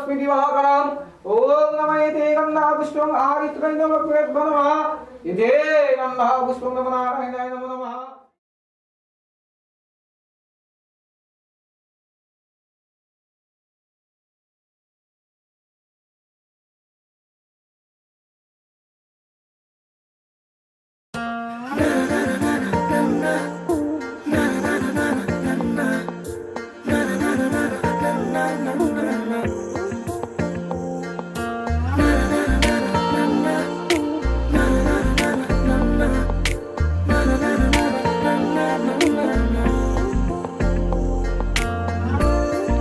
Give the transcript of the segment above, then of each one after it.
स्मृतिवाहकरम् ॐ नमः ते गन्धा पुष्पं आदित्यगन्धं नमः इते गन्धा पुष्पं नमः नारायणाय नमो नमः।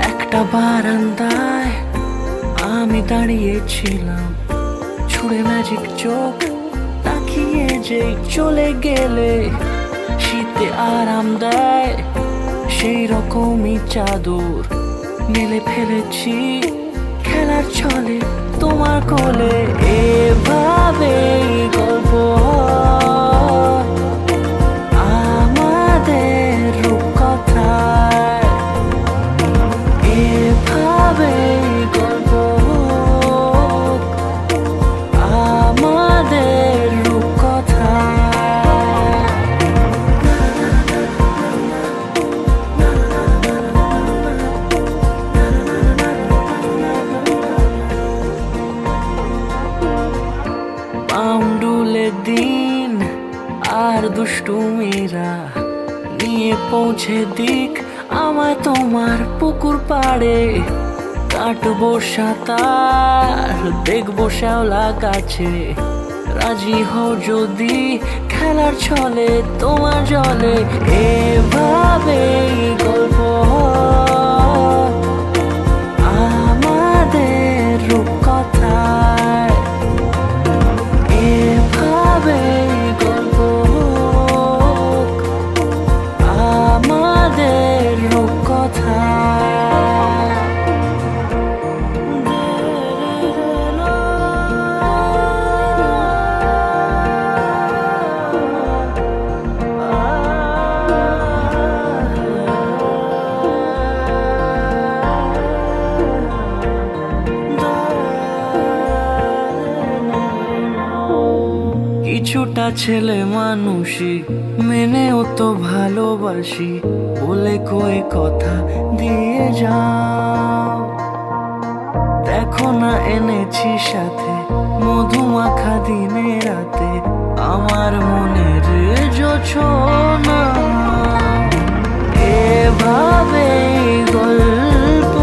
একটা বারান্দায় আমি দাঁড়িয়েছিলাম, ছুঁড়ে ম্যাজিক চোখ তাকিয়ে যে চলে গেলে শীতে আরাম দেয় সেই রকমই চাদর মেলে ফেলেছি খেলার ছলে তোমার কোলে। এভাবে গল্প আমাদের রূপকথায়, এভাবে গল্প আমাদের রূপকথায়। পাউন্ডুলে দিন আর দুষ্টুমিরা নিয়ে পৌঁছে দিক আমায় তোমার পুকুর পাড়ে। কাটবো সাঁতার, দেখবো শ্যাওলা গাছে, রাজি হও যদি খেলার ছলে তোমার জলে। এভাবে গল্প আমাদের রূপকথায়, এভাবে গল্প আমাদের রূপকথায়। কিছুটা ছেলে মানুষই মেনেও তো ভালোবাসি, বলে কয়ে কথা দিয়ে যাও। দেখো না এনেছি সাথে মধুমাখা দিনে রাতে আমার মনের জোছনা। এভাবে গল্প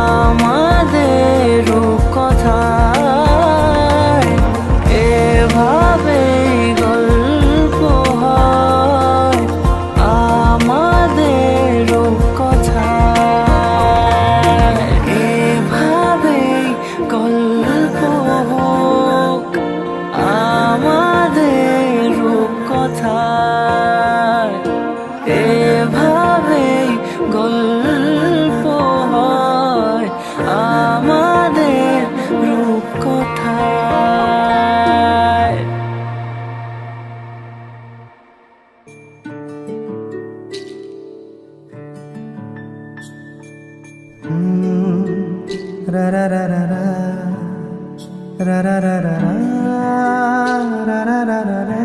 আমাদের রূপকথায়, এভাবে গল্প হয় আমাদের রূপকথায়। এভাবে গল্প হোক আমাদের রূপকথায়, এভাবে গল্প হয় আমাদের রূপকথায়। রা রা রা রা রা রা রা রা রা রা রা রা রা রা।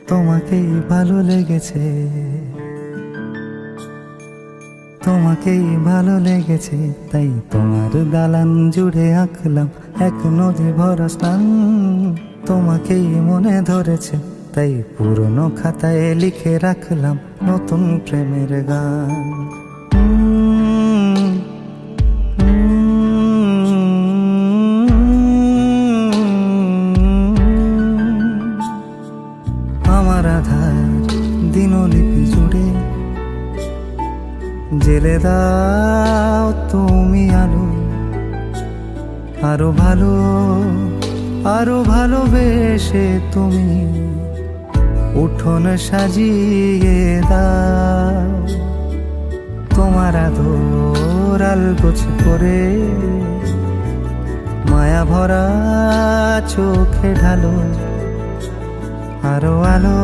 তোমাকেই ভালো লেগেছে, তোমাকেই ভালো লেগেছে, তাই তোমার দালান জুড়ে আঁকলাম এক নদী ভরা স্নান। তোমাকেই মনে ধরেছে, তাই পুরনো খাতায় লিখে রাখলাম নতুন প্রেমের গান। আমার আধার দিনলিপি জুড়ে জেলে দাও তুমি আলো, আরো ভালো আরো ভালোবেসে তুমি উঠোন সাজিয়ে দাও। তোমার আদর আলগোছ করে মায়া ভরা চোখে ঢালো আরো আলো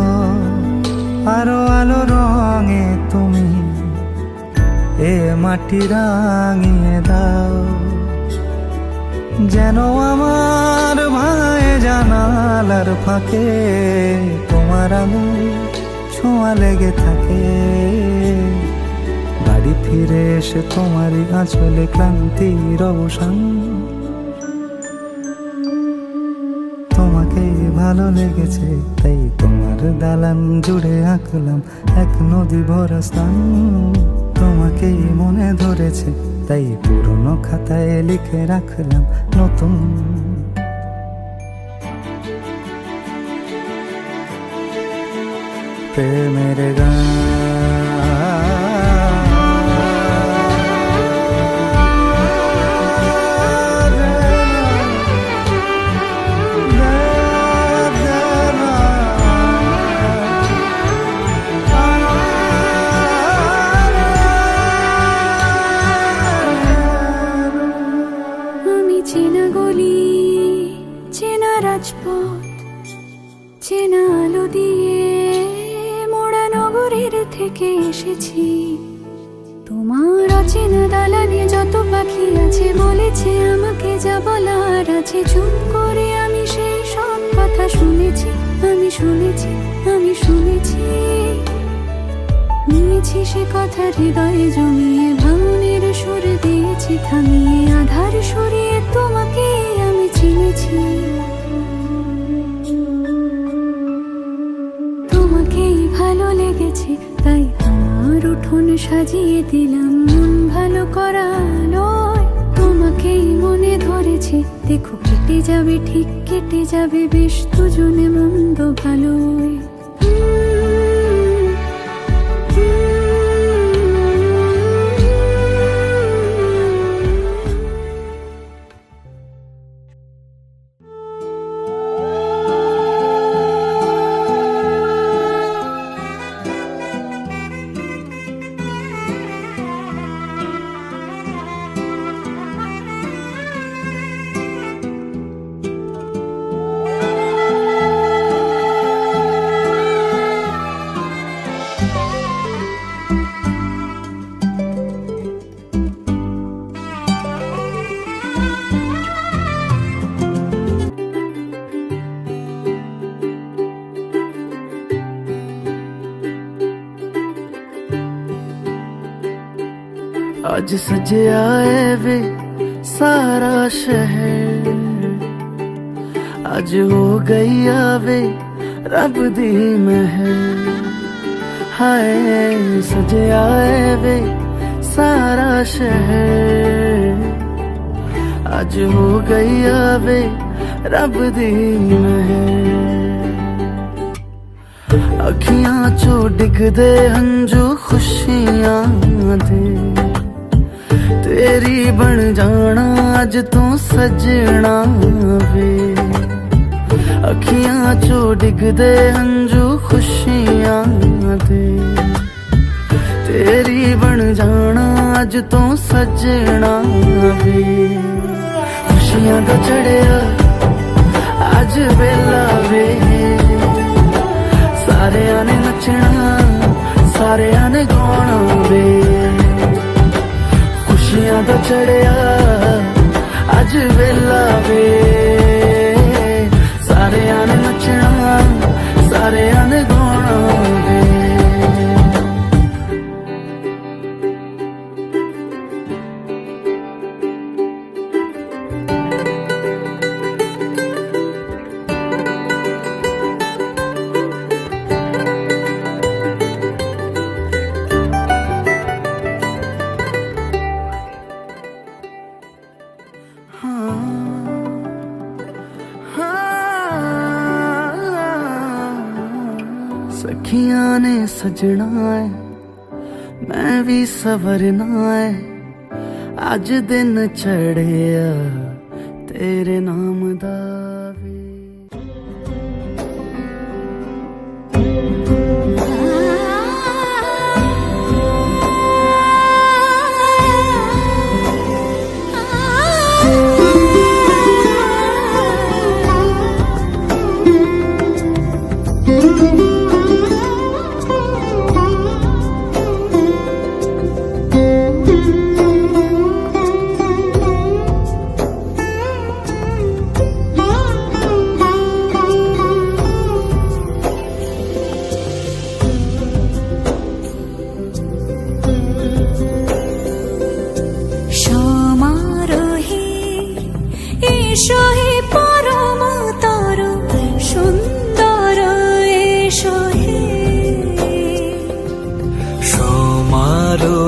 আরো আলো রঙে তুমি মাটি রাঙিয়ে দাও, যেন আমার ভাই জানালার ফাঁকে তোমার আঙুল ছোঁয়া লেগে থাকে। বাড়ি ফিরে এসে তোমারই আঁচলে ক্লান্তির অবসান। তোমাকে ভালো লেগেছে তাই তোমার দালান জুড়ে আঁকলাম এক নদী ভরা স্থান। তোমাকেই মনে ধরেছে তাই পুরনো খাতায় লিখে রাখলাম নতুন। প্রেমের গান চেনা গলি, চেনা রাজপথ, চেনা আলো দিয়ে মোড়া নগরের থেকে এসেছি। তোমার অচেনা দালানে যত পাখি আছে বলেছে আমাকে যা বলার আছে। চুপ করে আমি সেই সব কথা শুনেছি, আমি শুনেছি, আমি শুনেছি। নিয়েছি সে কথা হৃদয়ে জমিয়ে, ভাঙনের সুর দিয়েছি থামিয়ে, আধার সরিয়ে তোমাকে আমি চিনেছি। তোমাকেই ভালো লেগেছে তাই তোমার উঠোন সাজিয়ে দিলাম মন ভালো করা নয়। তোমাকেই মনে ধরেছে দেখো কেটে যাবে, ঠিক কেটে যাবে বেশ দুজনে মন্দ ভালোই। आज सजया है वे सारा शहर, आज हो गई आवे रब दी महर। हाय सजया है वे सारा शहर, आज हो गई आवे रब दी महर। अखियां चो डिगदे हंजू खुशियां दे, तेरी बन जाना अज तू सजना वे। अखियां चो डिगदे हंजू खुशियां दे, तेरी बन जाना अज तू सजना वे। खुशियां दा चढ़िया अज वेला वे, सारेयां ने नचना सारेयां ने गाना वे। खुशियां दा चढ़िया अज वेला वे, सारेयां ने नचना सारेयां ने गाना वे। सखियां ने सजना है मैं भी सवरना है, अज दिन चढ़िया तेरे नाम दा वे।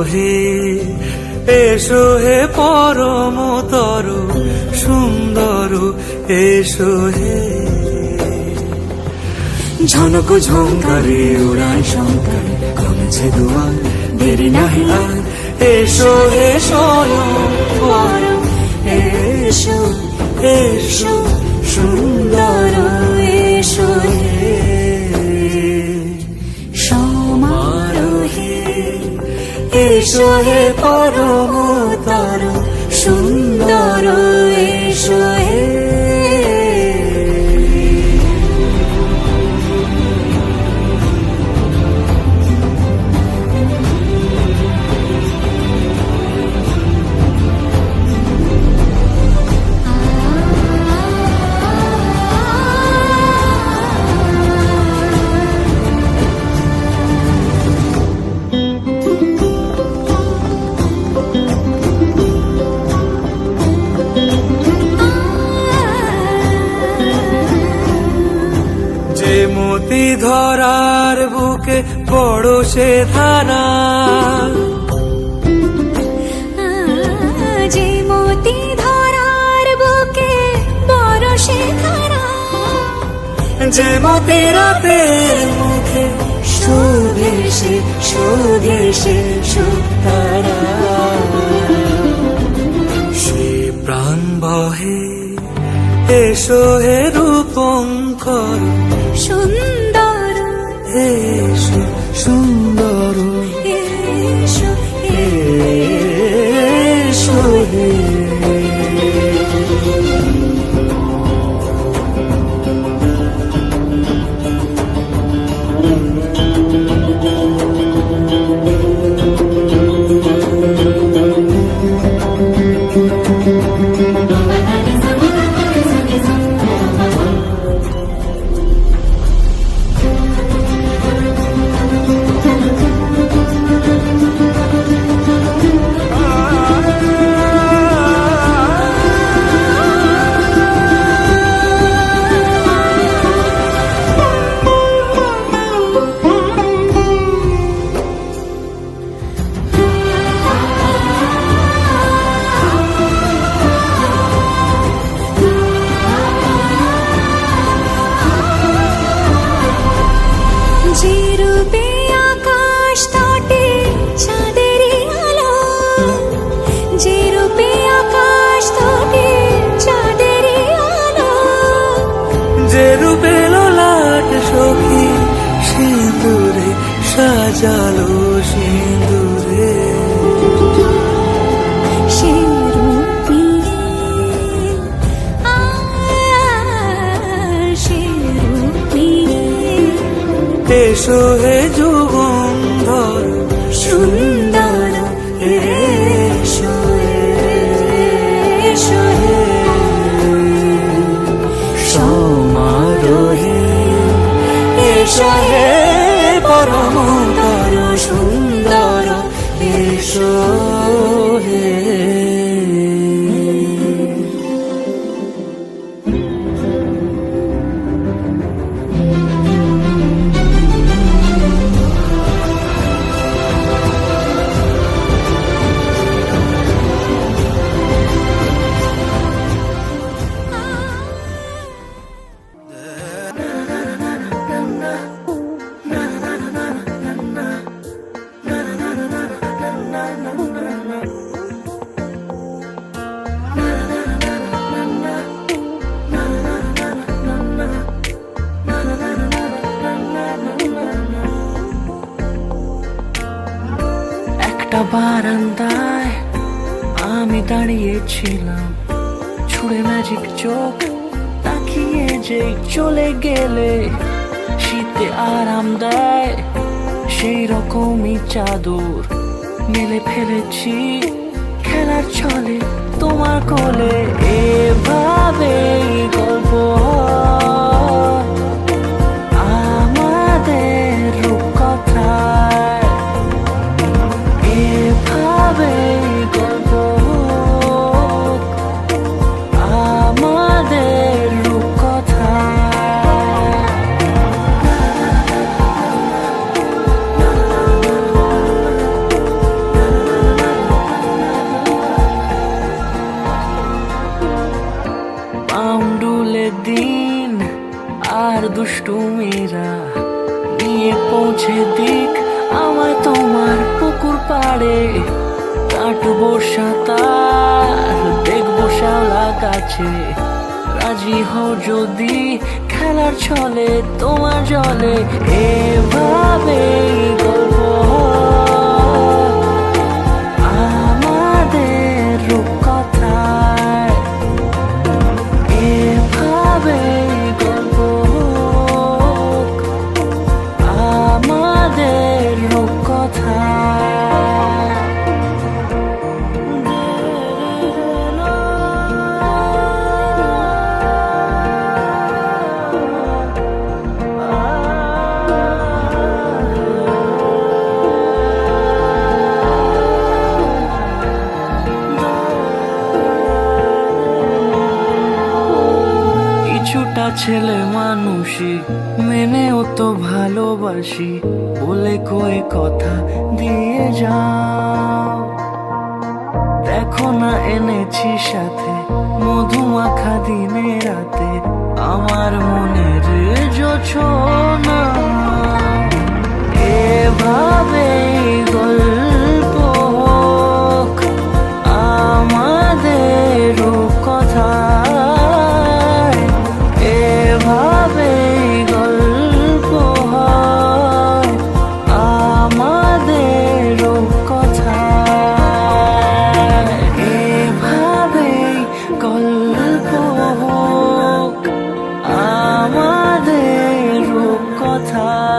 হে এসো হে পরমতর সুন্দর এসো হে ঝনক ঝঙ্কারে উড়ায় শঙ্কর কমেছে দুয়ার দেরি নাহি আর এসো হে স্বয়ং পরম এসো এসো সুন্দর এসো হে সমারোহে এসো হে পরমতর সুন্দর এসো হে মতি ধরার বুকে বড় সে ধারা যে মতি ধরার বুকে বড় সে ধারা যে মতি রাতের মুখে শোধে সে সুতারা সে প্রাণ বহে এসো হে রূপঙ্কর সুন্দর এসো সুন্দর এসো এসো হে যে রূপে আকাশ তটে চাঁদেরই আলো যে রূপে আকাশ তটে চাঁদেরই আলো যে রূপে ললাট সখী সিঁদুরে সাজালো সিঁদুরে সে রূপে সে রূপে এসো হে যুগন্ধর সুন্দর এসো এসো সমারোহে এসো হে পরমতর সুন্দর এসো হে একটা বারান্দায় আমি দাঁড়িয়েছিলাম ছুঁড়ে ম্যাজিক চোখ তাকিয়ে যে চলে গেলে শীতে আরাম দেয় সেই রকমই চাদর মেলে ফেলেছি খেলার ছলে তোমার কোলে এভাবে গল্প হয় আমাদের রূপকথায় এভাবে গল্প হোক আমাদের রূপকথায় সেদিক আমায় তোমার পুকুর পাড়ে, কাটবো সাঁতার, দেখবো শ্যাওলা গাছে। রাজি হও যদি খেলার ছলে তোমার জলে, এভাবে গল্প আমাদের রূপকথায়, এভাবে গল্প আমাদের রূপকথায়। কিছুটা ছেলে মানুষই মেনেও তো ভালোবাসি, বলে কয়ে কথা দিয়ে যাও। দেখো না এনেছি সাথে মধুমাখা দিনে রাতে, আমার মনের জোছনা। এভাবে গল্প হোক আমাদের রূপকথায়, এভাবে গল্প হয় আমাদের রূপকথায়, এভাবে গল্প হোক আমাদের রূপকথায়,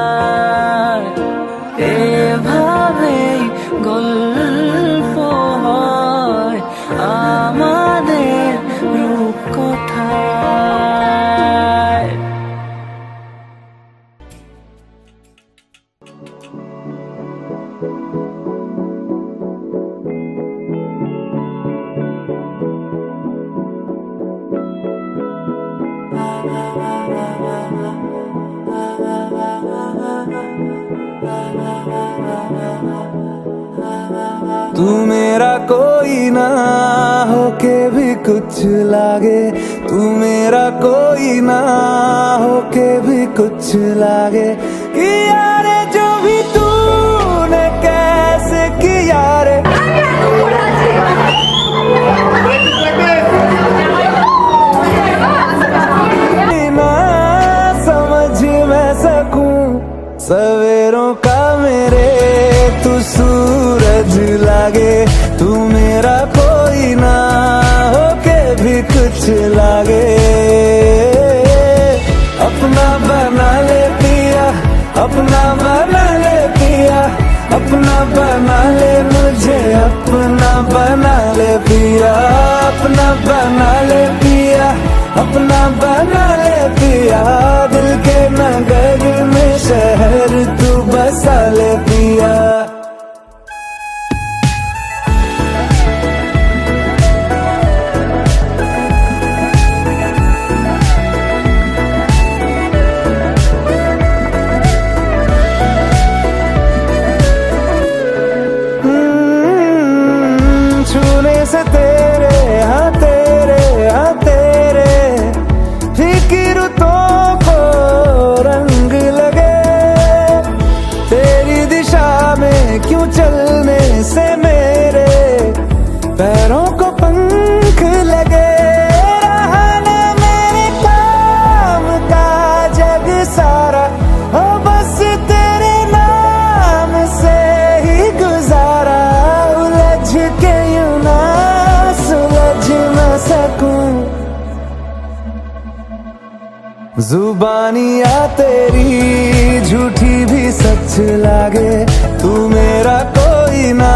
এভাবে গল্প হয় আমাদের রূপকথায়। तू मेरा कोई ना होके भी कुछ लागे, तू मेरा कोई ना होके भी कुछ लागे। किया रे जो भी तूने कैसे किया रे, ना समझ मैं सकूं सवेरों का मेरे तू सूरज लागे। तू मेरा कोई ना होके भी कुछ लागे। अपना बना ले पिया, अपना बना ले पिया, अपना बना ले मुझे, अपना बना ले पिया, अपना बना ले पिया, अपना बना ले पिया। दिल के नगर में शहर तू बसा ले पिया। छूने से तेरे हाँ तेरे हाँ तेरे फिक्र तो को रंग लगे। तेरी दिशा में क्यों चलने से मेरे पैरों को पंख लगे। रहा ना मेरे काम का जग सारा, हो बस तेरे नाम से ही गुजारा। उलझ के यूं ना सुलझ न सकूं, जुबानियाँ तेरी झूठी भी सच लागे। तू मेरा कोई ना